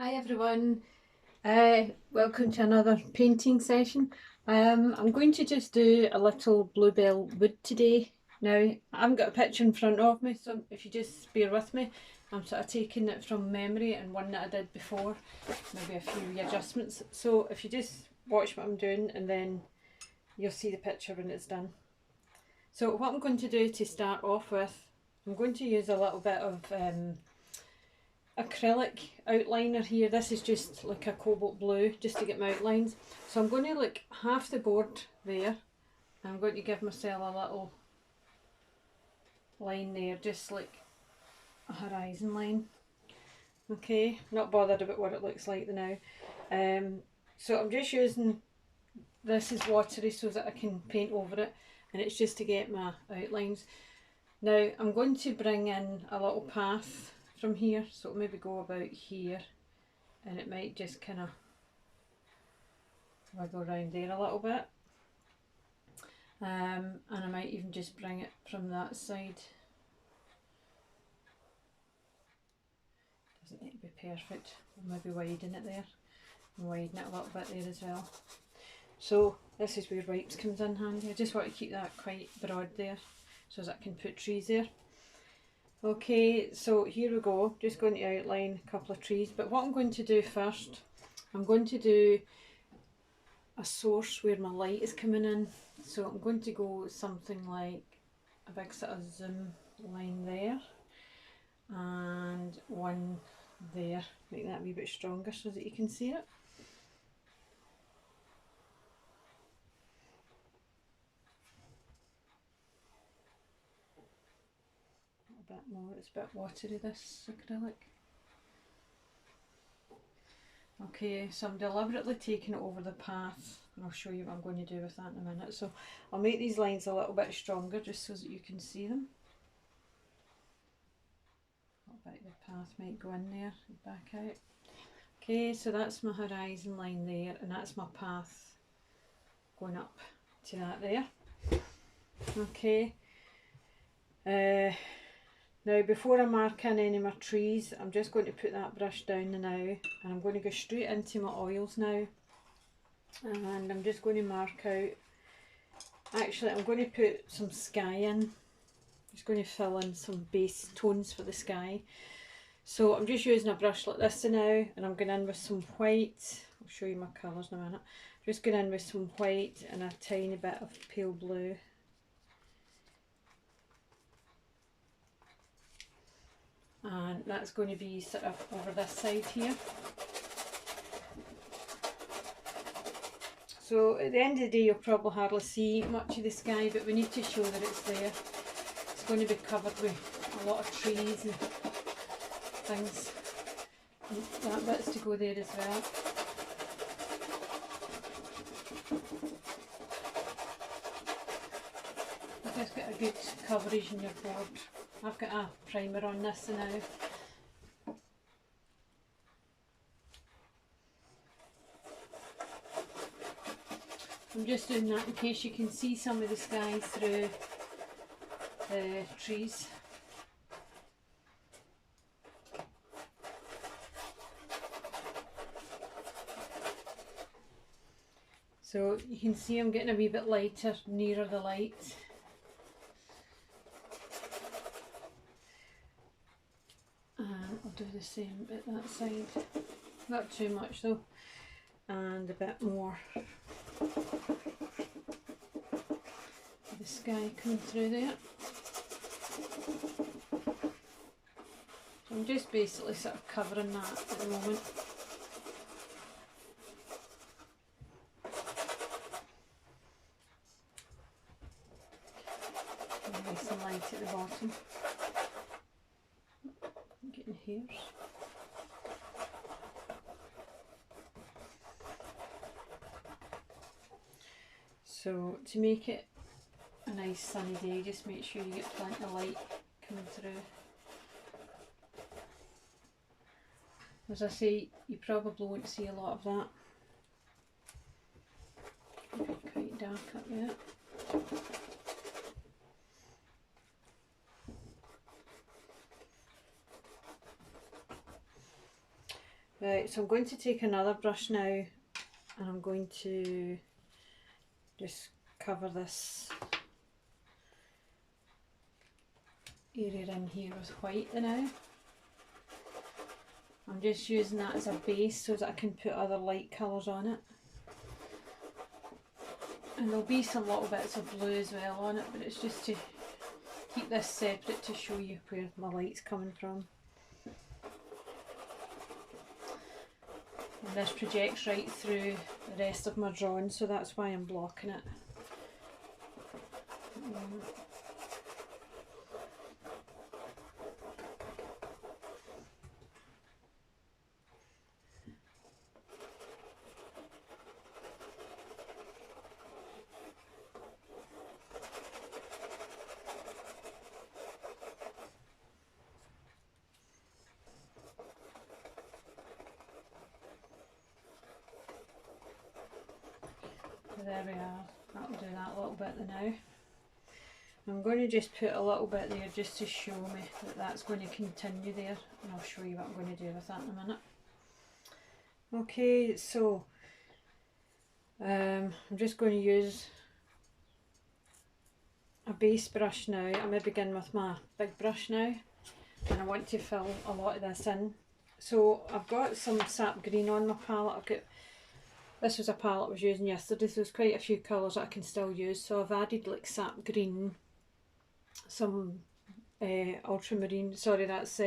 Hi everyone, welcome to another painting session. I'm going to just do a little bluebell wood today. Now, I haven't got a picture in front of me, so if you just bear with me, I'm sort of taking it from memory and one that I did before, maybe a few readjustments. So if you just watch what I'm doing and then you'll see the picture when it's done. So what I'm going to do to start off with, I'm going to use a little bit of acrylic outliner here. This is just like a cobalt blue just to get my outlines. So I'm going to like half the board there. I'm going to give myself a little line there, just like a horizon line. Okay, not bothered about what it looks like now. So I'm just using, this is watery so that I can paint over it, and it's just to get my outlines. Now I'm going to bring in a little path from here, so it'll maybe go about here, and it might just kind of wiggle around there a little bit, and I might even just bring it from that side. Doesn't need to be perfect. I'll maybe widen it there and widen it a little bit there as well. So this is where wipes comes in handy. I just want to keep that quite broad there so that I can put trees there. Okay, so here we go, just going to outline a couple of trees, but what I'm going to do first, I'm going to do a source where my light is coming in. So I'm going to go something like a big sort of zoom line there and one there, make that a wee bit stronger so that you can see it. A bit more, it's a bit watery this acrylic. Okay, so I'm deliberately taking it over the path, and I'll show you what I'm going to do with that in a minute. So I'll make these lines a little bit stronger just so that you can see them. A little bit of the path might go in there and back out. Okay, so that's my horizon line there, and that's my path going up to that there. Okay, now before I mark in any of my trees, I'm just going to put that brush down now, and I'm going to go straight into my oils now, and I'm just going to mark out, actually I'm going to put some sky in, just going to fill in some base tones for the sky. So I'm just using a brush like this now, and I'm going in with some white. I'll show you my colours in a minute. Just going in with some white and a tiny bit of pale blue. And that's going to be sort of over this side here. So at the end of the day you'll probably hardly see much of the sky, but we need to show that it's there. It's going to be covered with a lot of trees and things. And that bit's to go there as well. You've just got a good coverage in your board. I've got a primer on this now. I'm just doing that in case you can see some of the sky through the trees. So you can see I'm getting a wee bit lighter nearer the light. And I'll do the same at that side. Not too much though. And a bit more the sky coming through there. So I'm just basically sort of covering that at the moment. Nice and light at the bottom. I'm getting hairs. So to make it a nice sunny day, just make sure you get plenty of light coming through. As I say, you probably won't see a lot of that. Quite dark up there. Right, so I'm going to take another brush now and I'm going to just cover this area in here with white now. I'm just using that as a base so that I can put other light colours on it. And there'll be some little bits of blue as well on it, but it's just to keep this separate to show you where my light's coming from. And this projects right through the rest of my drawing, so that's why I'm blocking it. There we are, that'll do that little bit now. I'm going to just put a little bit there just to show me that that's going to continue there, and I'll show you what I'm going to do with that in a minute. Okay, so I'm just going to use a base brush now. I'm going to begin with my big brush now, and I want to fill a lot of this in. So I've got some sap green on my palette. This was a palette I was using yesterday, so there's quite a few colours that I can still use. So I've added like sap green, some ultramarine, sorry that's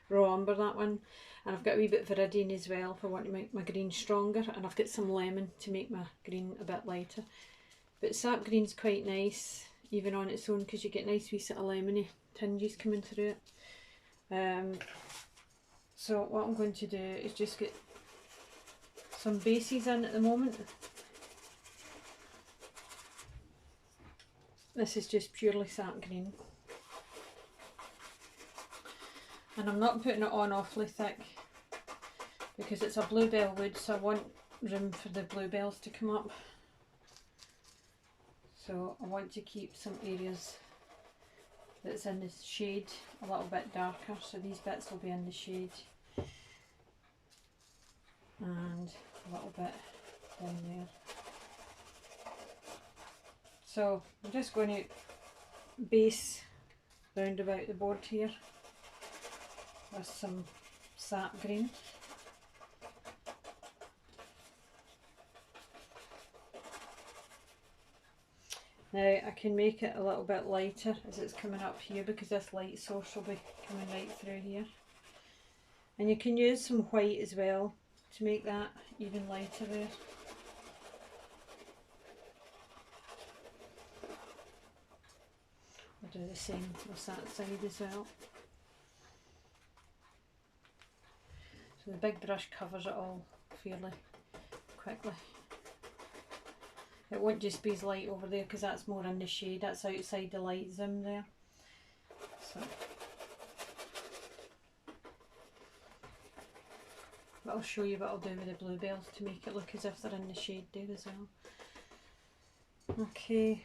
raw umber, that one. And I've got a wee bit of viridian as well if I want to make my green stronger. And I've got some lemon to make my green a bit lighter. But sap green's quite nice, even on its own, because you get nice wee sort of lemony tinges coming through it. So what I'm going to do is just get some bases in at the moment. This is just purely sap green. And I'm not putting it on awfully thick because it's a bluebell wood, so I want room for the bluebells to come up. So I want to keep some areas that's in the shade a little bit darker, so these bits will be in the shade. And a little bit down there. So I'm just going to base round about the board here with some sap green. Now I can make it a little bit lighter as it's coming up here, because this light source will be coming right through here. And you can use some white as well to make that even lighter there. I'll do the same with that side as well. So the big brush covers it all fairly quickly. It won't just be as light over there because that's more in the shade, that's outside the light zoom there. So, but I'll show you what I'll do with the bluebells to make it look as if they're in the shade there as well. Okay,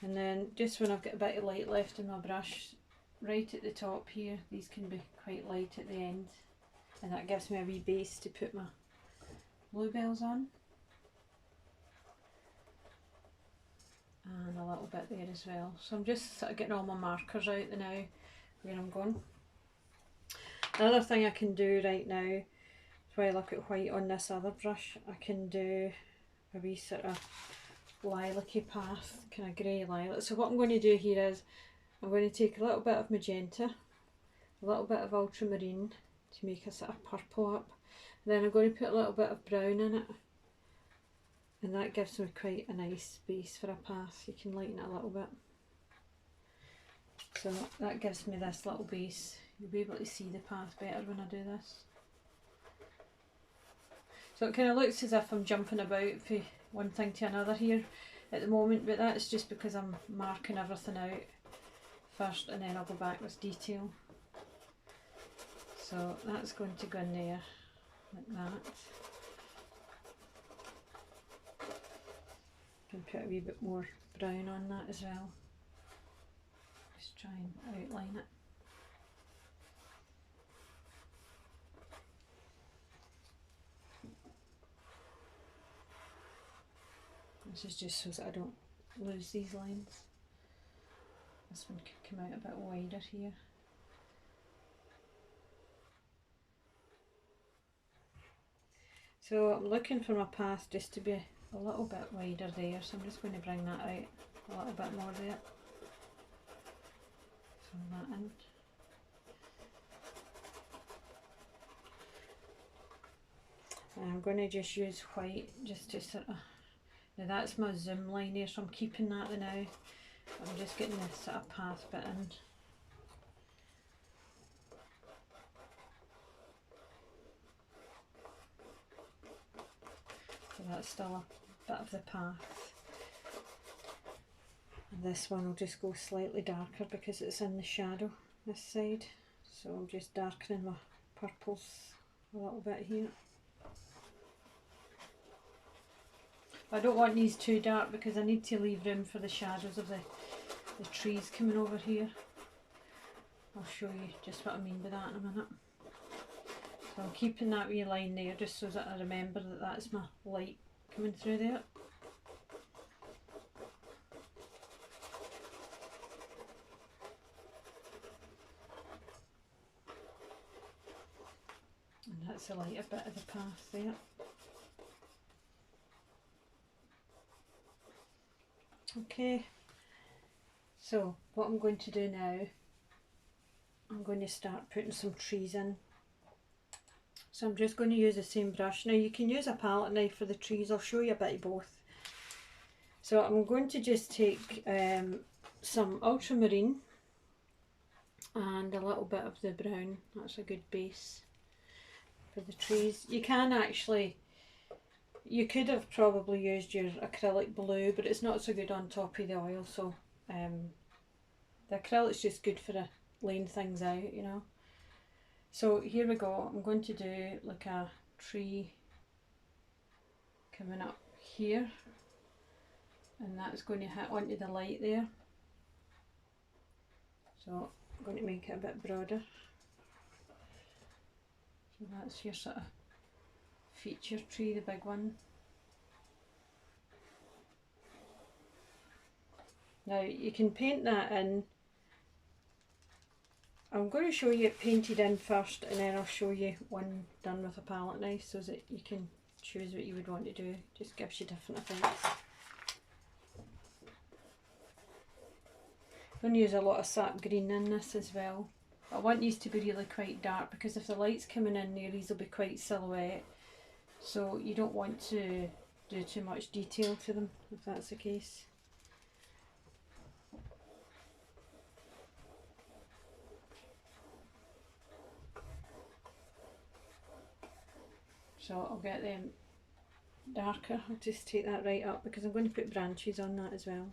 and then just when I've got a bit of light left in my brush, right at the top here, these can be quite light at the end, and that gives me a wee base to put my bluebells on. And a little bit there as well. So I'm just sort of getting all my markers out now where I'm going. The other thing I can do right now, while I look at white on this other brush, I can do a wee sort of lilac-y path, kind of grey lilac. So what I'm going to do here is I'm going to take a little bit of magenta, a little bit of ultramarine to make a sort of purple up. And then I'm going to put a little bit of brown in it. And that gives me quite a nice base for a path. You can lighten it a little bit. So that gives me this little base. You'll be able to see the path better when I do this. So it kind of looks as if I'm jumping about from one thing to another here at the moment, but that's just because I'm marking everything out first and then I'll go back with detail. So that's going to go in there like that. Can put a wee bit more brown on that as well. Just try and outline it. This is just so that I don't lose these lines. This one could come out a bit wider here. So I'm looking for my path just to be a little bit wider there, so I'm just going to bring that out a little bit more there. Fill that in. And I'm going to just use white just to sort of, now that's my zoom line here, so I'm keeping that now. I'm just getting this sort of path bit in. So that's still a bit of the path. And this one will just go slightly darker because it's in the shadow this side. So I'm just darkening my purples a little bit here. I don't want these too dark because I need to leave room for the shadows of the trees coming over here. I'll show you just what I mean by that in a minute. So I'm keeping that wee line there just so that I remember that that's my light coming through there. And that's a lighter bit of the path there. Okay, so what I'm going to do now, I'm going to start putting some trees in. So I'm just going to use the same brush. Now you can use a palette knife for the trees, I'll show you a bit of both. So I'm going to just take some ultramarine and a little bit of the brown. That's a good base for the trees. You can actually, you could have probably used your acrylic blue, but it's not so good on top of the oil, so the acrylic's just good for laying things out, you know. So here we go, I'm going to do like a tree coming up here, and that's going to hit onto the light there. So I'm going to make it a bit broader. So that's your sort of feature tree, the big one. Now you can paint that in. I'm going to show you it painted in first, and then I'll show you one done with a palette knife so that you can choose what you would want to do. Just gives you different effects. I'm going to use a lot of sap green in this as well. I want these to be really quite dark because if the light's coming in there, these will be quite silhouette. So you don't want to do too much detail to them if that's the case. So I'll get them darker. I'll just take that right up because I'm going to put branches on that as well.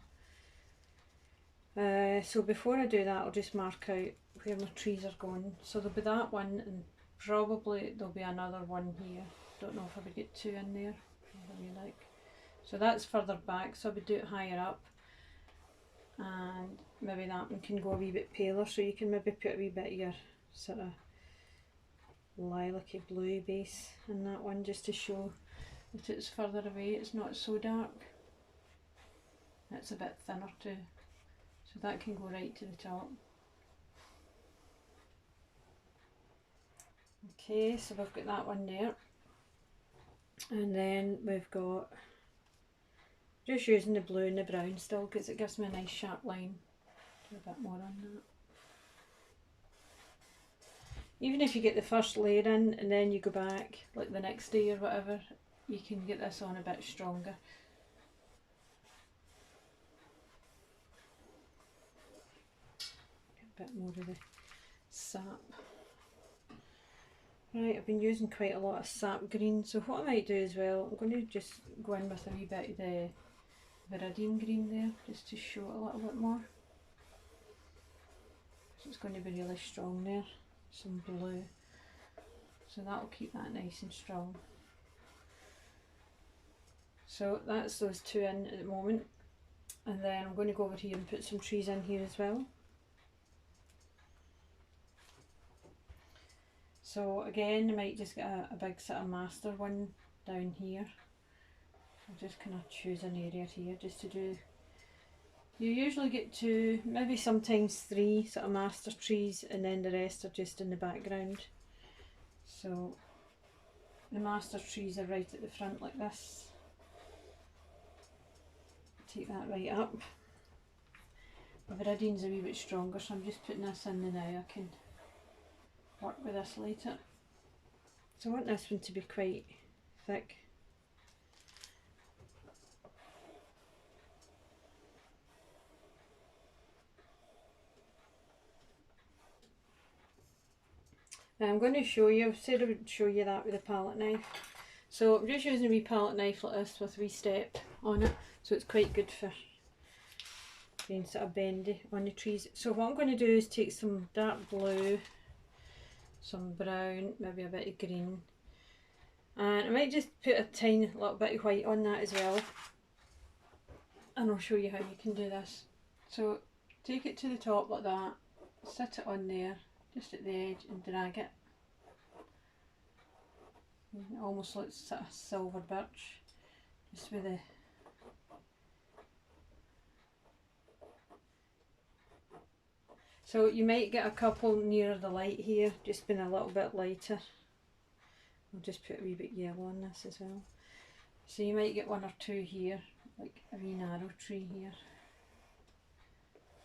So before I do that, I'll just mark out where my trees are going. So there'll be that one, and probably there'll be another one here. Don't know if I would get two in there. Maybe like. So that's further back, so I would do it higher up. And maybe that one can go a wee bit paler, so you can maybe put a wee bit of your sort of lilac-y blue base in that one just to show that it's further away, it's not so dark. It's a bit thinner too, so that can go right to the top. Okay, so we've got that one there, and then we've got, just using the blue and the brown still because it gives me a nice sharp line. Do a bit more on that. Even if you get the first layer in and then you go back like the next day or whatever, you can get this on a bit stronger. Get a bit more of the sap. Right, I've been using quite a lot of sap green, so what I might do as well, I'm going to just go in with a wee bit of the viridian green there, just to show it a little bit more. So it's going to be really strong there. Some blue, so that'll keep that nice and strong. So that's those two in at the moment, and then I'm going to go over here and put some trees in here as well. So again, I might just get a big sort of master one down here, I'll just kind of choose an area here just to do. You usually get 2, maybe sometimes 3 sort of master trees, and then the rest are just in the background. So the master trees are right at the front like this. Take that right up. The viridian's a wee bit stronger, so I'm just putting this in now. I can work with this later. So I want this one to be quite thick. Now I'm going to show you, I said I would show you that with a palette knife. So I'm just using a wee palette knife like this with a wee step on it, so it's quite good for being sort of bendy on the trees. So what I'm going to do is take some dark blue, some brown, maybe a bit of green, and I might just put a tiny little bit of white on that as well, and I'll show you how you can do this. So take it to the top like that, sit it on there just at the edge and drag it. It almost looks sort of silver birch, just with the so you might get a couple nearer the light here, just being a little bit lighter. I'll just put a wee bit yellow on this as well. So you might get 1 or 2 here, like a wee narrow tree here.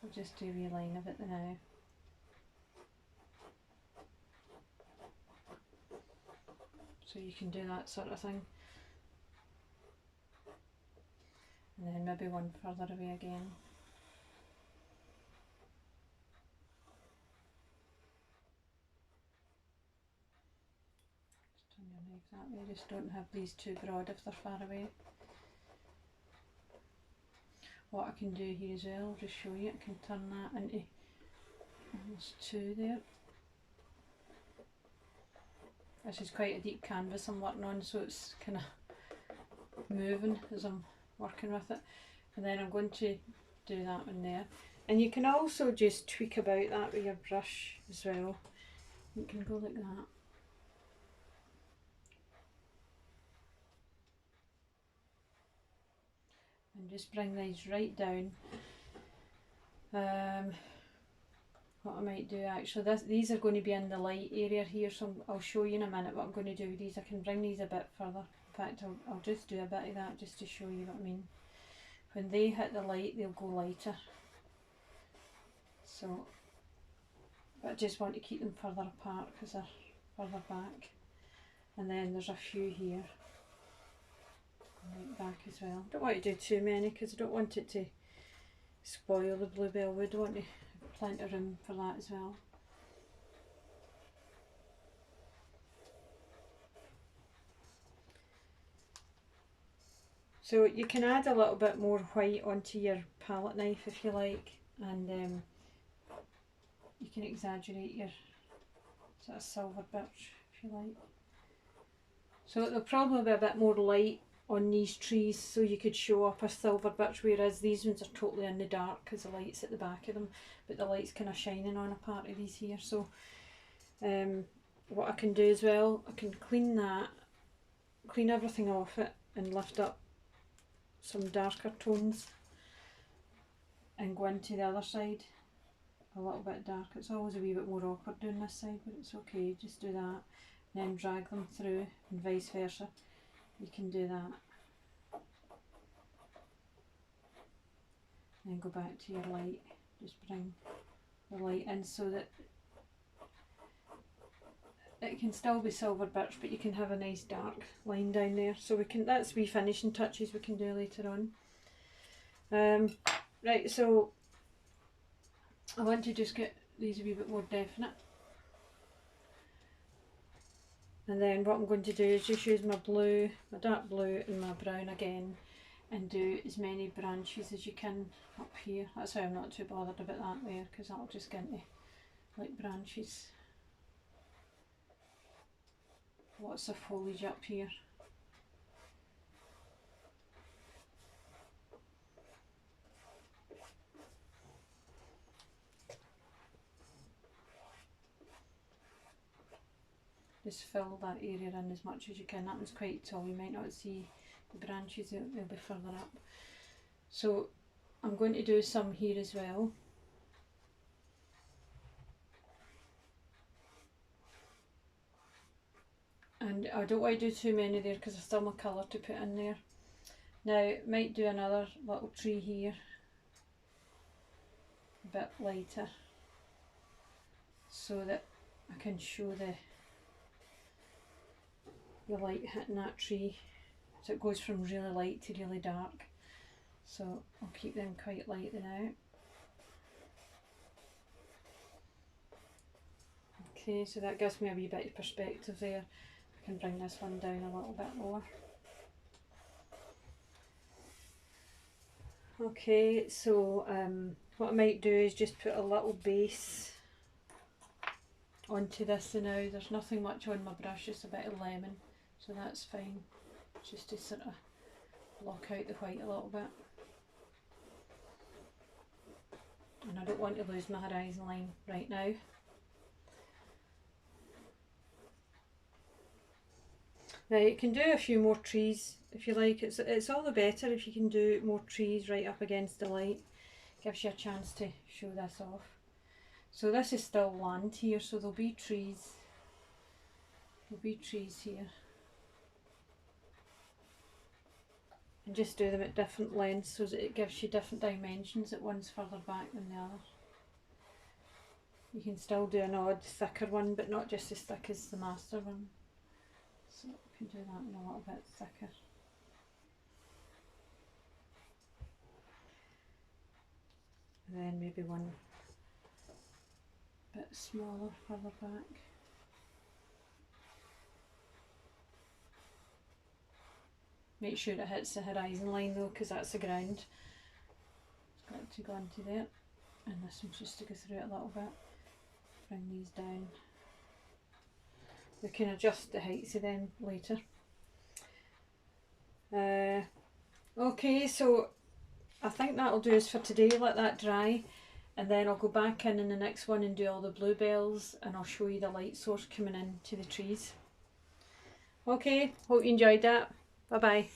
I'll just do a wee line of it now. So you can do that sort of thing. And then maybe 1 further away again. Just turn your knife that way, just don't have these too broad if they're far away. What I can do here as well, I'll just show you, I can turn that into almost 2 there. This is quite a deep canvas I'm working on, so it's kind of moving as I'm working with it. And then I'm going to do that one there. And you can also just tweak about that with your brush as well. You can go like that. And just bring these right down. What I might do actually, these are going to be in the light area here, so I'll show you in a minute what I'm going to do with these. I can bring these a bit further. In fact, I'll just do a bit of that just to show you what I mean. When they hit the light, they'll go lighter. So, but I just want to keep them further apart because they're further back. And then there's a few here, right back as well. Don't want to do too many because I don't want it to spoil the bluebell wood. I want to have plenty of room for that as well. So you can add a little bit more white onto your palette knife if you like, and you can exaggerate your sort of silver birch if you like. So there'll probably be a bit more light on these trees, so you could show up a silver birch, whereas these ones are totally in the dark because the light's at the back of them, but the light's kind of shining on a part of these here. So what I can do as well, I can clean everything off it and lift up some darker tones and go into the other side a little bit dark. It's always a wee bit more awkward doing this side, but it's okay, just do that and then drag them through, and vice versa. You can do that. Then go back to your light, just bring the light in so that it can still be silver birch, but you can have a nice dark line down there. So we can, that's wee finishing touches we can do later on. Right, so I want to just get these a wee bit more definite. And then what I'm going to do is just use my blue, my dark blue and my brown again, and do as many branches as you can up here. That's why I'm not too bothered about that there, because that'll just get into like branches. Lots of foliage up here. Just fill that area in as much as you can. That one's quite tall, you might not see the branches will be further up. So I'm going to do some here as well. And I don't want to do too many there because I've still my colour to put in there. Now, might do another little tree here, a bit lighter, so that I can show the light hitting that tree. So it goes from really light to really dark. So I'll keep them quite light now. Okay, so that gives me a wee bit of perspective there. I can bring this one down a little bit lower. Okay, so what I might do is just put a little base onto this now. There's nothing much on my brush, just a bit of lemon, so that's fine. Just to sort of block out the white a little bit. And I don't want to lose my horizon line right now. Now you can do a few more trees if you like. It's all the better if you can do more trees right up against the light. Gives you a chance to show this off. So this is still land here, so there'll be trees. There'll be trees here. And just do them at different lengths so that it gives you different dimensions, that one's further back than the other. You can still do an odd thicker one, but not just as thick as the master one. So you can do that one a little bit thicker. And then maybe one bit smaller further back. Make sure it hits the horizon line though, because that's the ground. It's got to go into there. And this one's just to go through it a little bit. Bring these down. We can adjust the heights of them later. Okay, so I think that'll do us for today. Let that dry, and then I'll go back in the next one and do all the bluebells, and I'll show you the light source coming in to the trees. Okay, hope you enjoyed that. Bye bye.